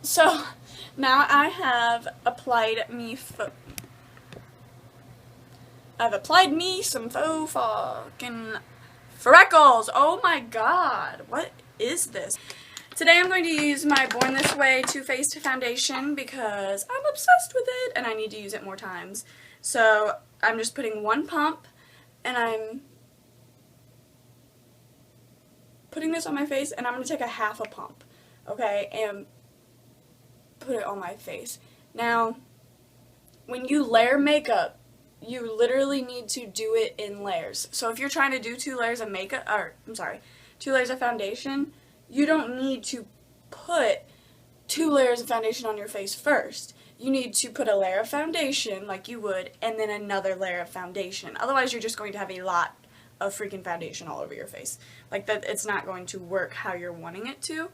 So now I have applied me some faux fucking freckles. Oh my god, what is this? Today I'm going to use my Born This Way Too Faced foundation because I'm obsessed with it and I need to use it more times. So I'm just putting one pump and I'm putting this on my face, and I'm going to take a half a pump, okay, and put it on my face. Now, when you layer makeup, you literally need to do it in layers. So if you're trying to do 2 layers of makeup, or, I'm sorry, 2 layers of foundation, you don't need to put 2 layers of foundation on your face first. You need to put a layer of foundation, like you would, and then another layer of foundation. Otherwise, you're just going to have a lot of freaking foundation all over your face. Like, that, it's not going to work how you're wanting it to.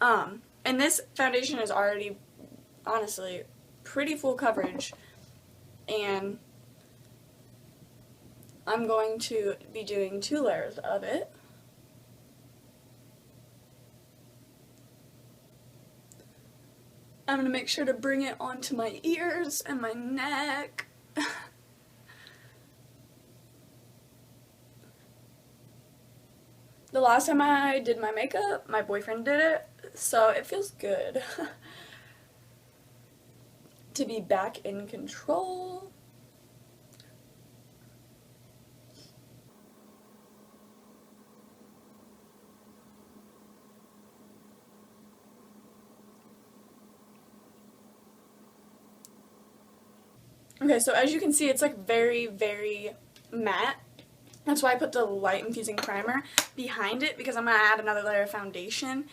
And this foundation is already, honestly, pretty full coverage. And I'm going to be doing 2 layers of it. I'm going to make sure to bring it onto my ears and my neck. The last time I did my makeup, my boyfriend did it, so it feels good to be back in control. Okay, so as you can see, it's like very, very matte. That's why I put the light infusing primer behind it, because I'm going to add another layer of foundation,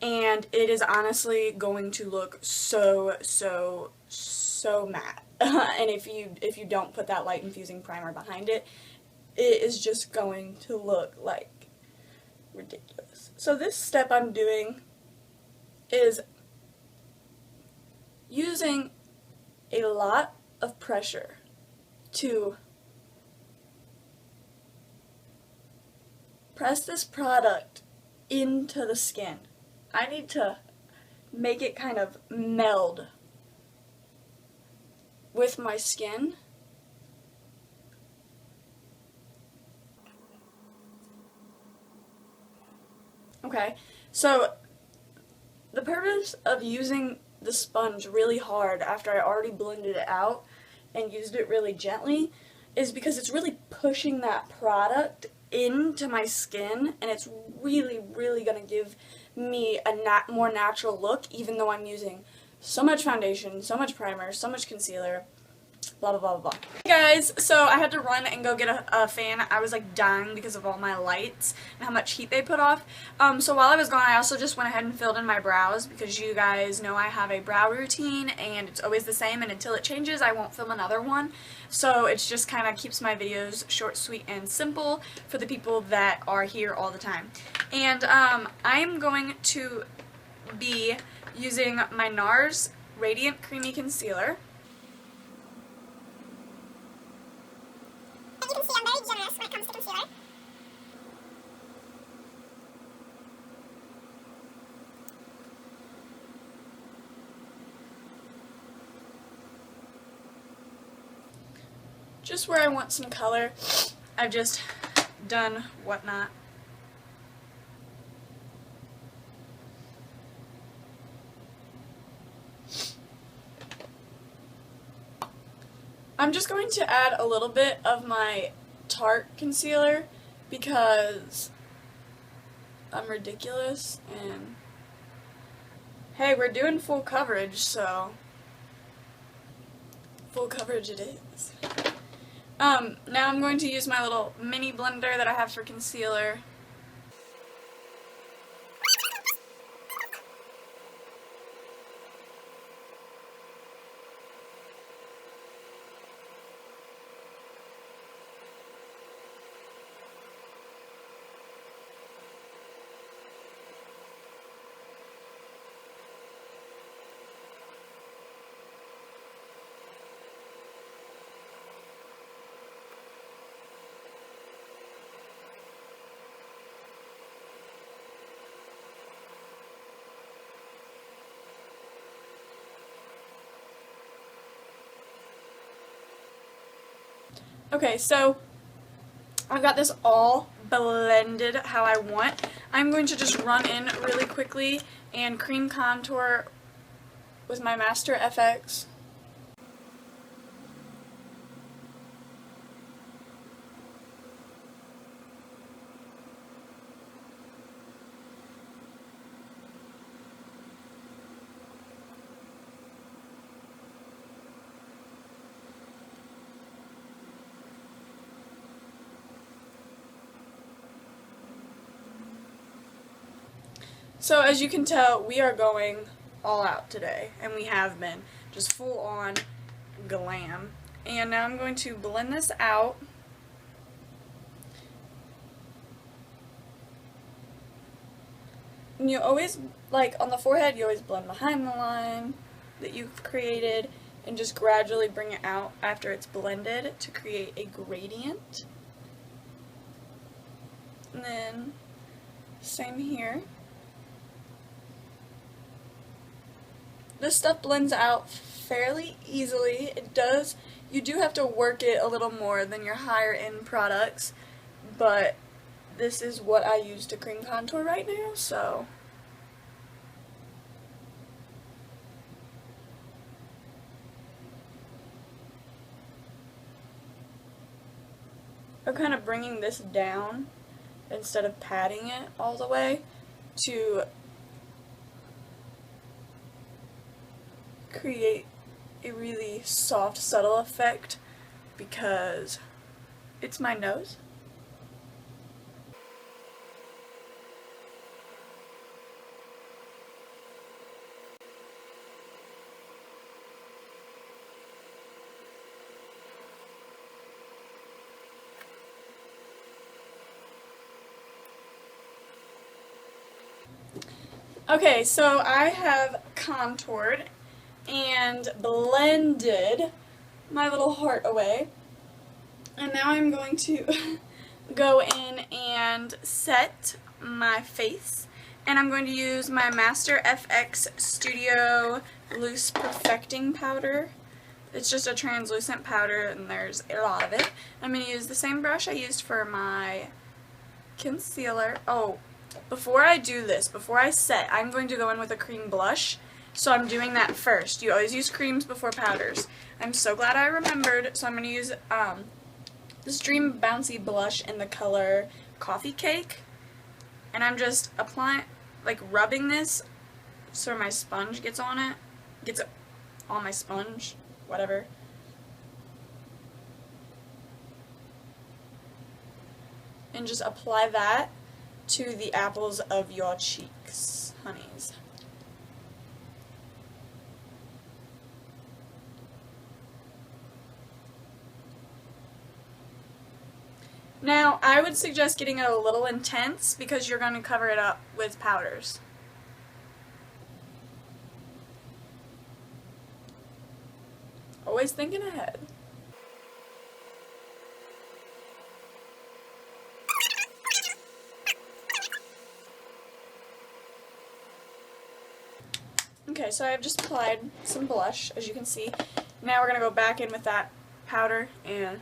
and it is honestly going to look so matte. And if you don't put that light infusing primer behind it, it is just going to look like ridiculous. So this step I'm doing is using a lot of pressure to press this product into the skin. I need to make it kind of meld with my skin. Okay, so the purpose of using the sponge really hard after I already blended it out and used it really gently is because it's really pushing that product into my skin, and it's really going to give me a more natural look, even though I'm using so much foundation, so much primer, so much concealer, blah blah blah blah. Hey guys, so I had to run and go get a fan. I was like dying because of all my lights and how much heat they put off. So while I was gone, I also just went ahead and filled in my brows, because you guys know I have a brow routine and it's always the same, and until it changes I won't film another one. So it's just kind of keeps my videos short, sweet, and simple for the people that are here all the time. And I am going to be using my NARS Radiant Creamy Concealer. You can see I'm very generous when it comes to concealer. Just where I want some color, I've just done whatnot. I'm just going to add a little bit of my Tarte concealer because I'm ridiculous, and hey, we're doing full coverage, so full coverage it is. Now I'm going to use my little mini blender that I have for concealer. Okay, so I've got this all blended how I want. I'm going to just run in really quickly and cream contour with my Master FX. So as you can tell, we are going all out today, and we have been just full on glam. And now I'm going to blend this out. And you always, like on the forehead, you always blend behind the line that you've created and just gradually bring it out after it's blended to create a gradient. And then same here. This stuff blends out fairly easily. It does, you do have to work it a little more than your higher end products, but this is what I use to cream contour right now, so. I'm kind of bringing this down instead of patting it all the way to create a really soft, subtle effect because it's my nose. Okay, so I have contoured and blended my little heart away, and now I'm going to go in and set my face, and I'm going to use my Master FX Studio Loose Perfecting Powder. It's just a translucent powder and there's a lot of it. I'm going to use the same brush I used for my concealer. Oh, before I do this, before I set, I'm going to go in with a cream blush. So I'm doing that first. You always use creams before powders. I'm so glad I remembered. So I'm going to use this Dream Bouncy blush in the color Coffee Cake. And I'm just applying, like rubbing this so my sponge gets on it. Gets it on my sponge, whatever. And just apply that to the apples of your cheeks, honeys. Now, I would suggest getting it a little intense because you're going to cover it up with powders. Always thinking ahead. Okay, so I've just applied some blush, as you can see. Now we're going to go back in with that powder and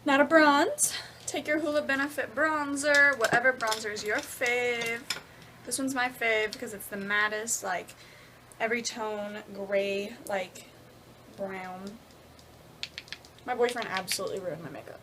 now to bronze. Take your Hula Benefit bronzer, whatever bronzer is your fave. This one's my fave because it's the mattest, like every tone gray, like brown. My boyfriend absolutely ruined my makeup.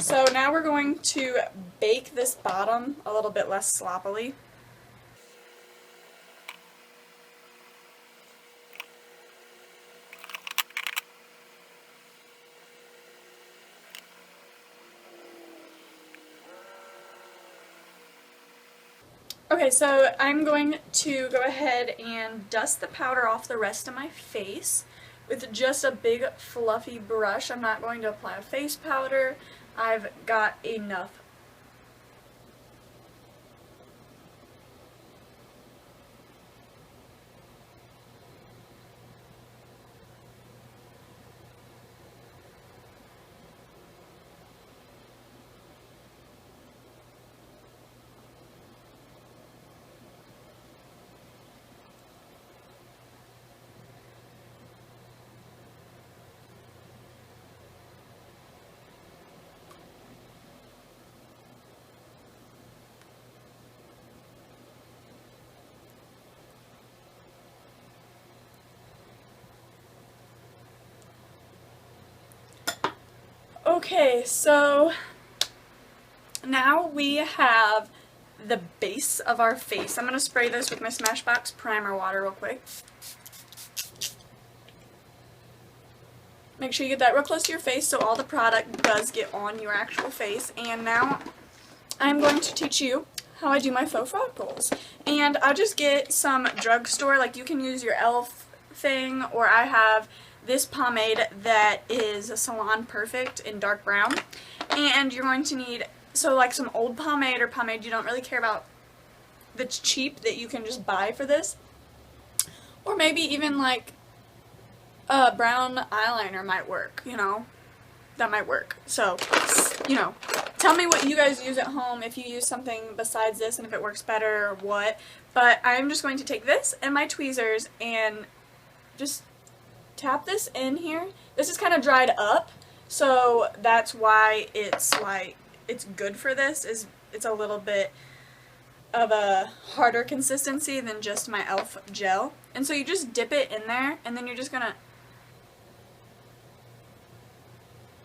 So now we're going to bake this bottom a little bit less sloppily. Okay, so I'm going to go ahead and dust the powder off the rest of my face with just a big fluffy brush. I'm not going to apply a face powder. I've got enough. Okay, so now we have the base of our face. I'm going to spray this with my Smashbox primer water real quick. Make sure you get that real close to your face so all the product does get on your actual face. And now I'm going to teach you how I do my faux freckles. And I'll just get some drugstore, like you can use your e.l.f. thing, or I have this pomade that is a Salon Perfect in dark brown. And you're going to need, so like some old pomade or pomade you don't really care about that's cheap that you can just buy for this. Or maybe even like a brown eyeliner might work, you know. That might work. So, you know, tell me what you guys use at home, if you use something besides this and if it works better or what. But I'm just going to take this and my tweezers and just tap this in here. This is kind of dried up, so that's why it's like, it's good for this, is it's a little bit of a harder consistency than just my e.l.f. gel. And so you just dip it in there and then you're just gonna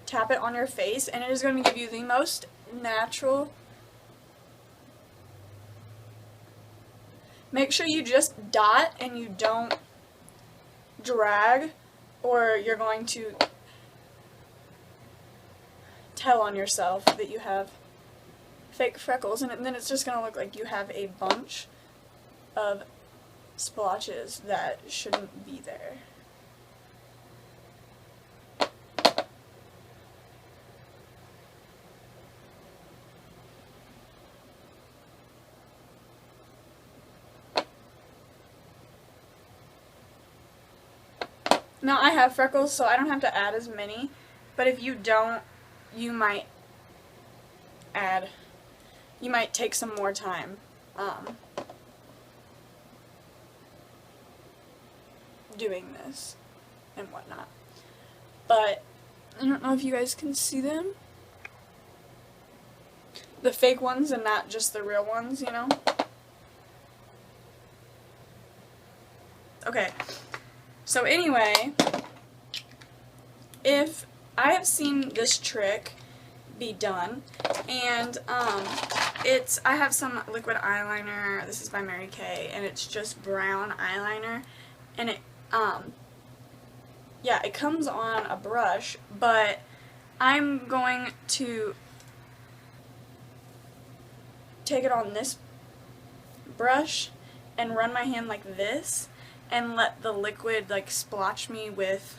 tap it on your face and it is going to give you the most natural. Make sure you just dot and you don't drag, or you're going to tell on yourself that you have fake freckles, and then it's just going to look like you have a bunch of splotches that shouldn't be there. Now I have freckles, so I don't have to add as many, but if you don't, you might take some more time doing this and whatnot. But I don't know if you guys can see them. The fake ones and not just the real ones, you know? Okay. So anyway, if I have seen this trick be done, and I have some liquid eyeliner. This is by Mary Kay, and it's just brown eyeliner, and it yeah, it comes on a brush, but I'm going to take it on this brush and run my hand like this and let the liquid like splotch me with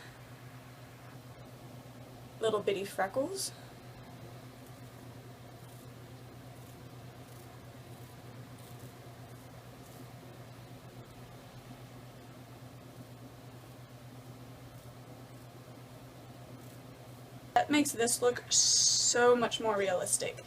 little bitty freckles. That makes this look so much more realistic.